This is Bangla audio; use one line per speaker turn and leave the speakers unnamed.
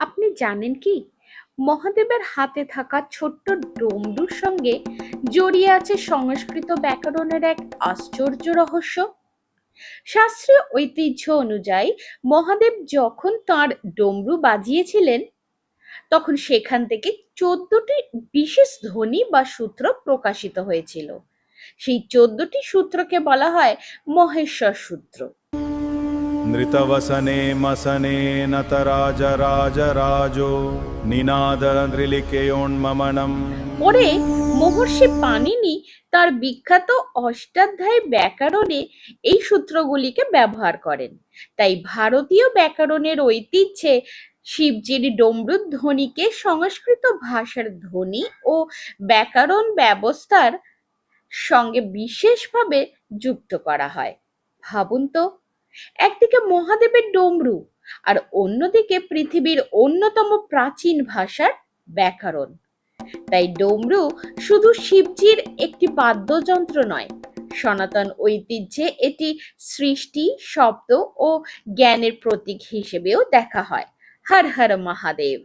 আপনি জানেন কি, মহাদেবের হাতে থাকা ছোট্ট ডমরুর সঙ্গে জড়িয়ে আছে সংস্কৃত ব্যাকরণের এক আশ্চর্য রহস্য। শাস্ত্রীয় ঐতিহ্য অনুযায়ী মহাদেব যখন তাঁর ডমরু বাজিয়েছিলেন, তখন সেখান থেকে 14টি বিশেষ ধ্বনি বা সূত্র প্রকাশিত হয়েছিল। সেই 14টি সূত্রকে বলা হয় মহেশ্বর সূত্র।
নৃতবসনে মসনে নতরাজরাজরাজো নিনাদন্দ্রিলিকেয়োন্মমনম।
পরে মহর্ষি পাণিনি তার বিখ্যাত অষ্টাধ্যায়ী ব্যাকরণে এই সূত্রগুলিকে ব্যবহার করেন। তাই ভারতীয় ব্যাকরণের ঐতিহ্যে শিবজির ডমরুর ধ্বনিকে সংস্কৃত ভাষার ধ্বনি ও ব্যাকরণ ব্যবস্থার সঙ্গে বিশেষভাবে যুক্ত করা হয়। ভাবুন তো, একদিকে মহাদেবের ডমরু আর অন্যদিকে পৃথিবীর অন্যতম প্রাচীন ভাষার ব্যাকরণ। তাই ডমরু শুধু শিবজির একটি বাদ্যযন্ত্র নয়, সনাতন ঐতিহ্যে এটি সৃষ্টি, শব্দ ও জ্ঞানের প্রতীক হিসেবেও দেখা হয়। হর হর মহাদেব।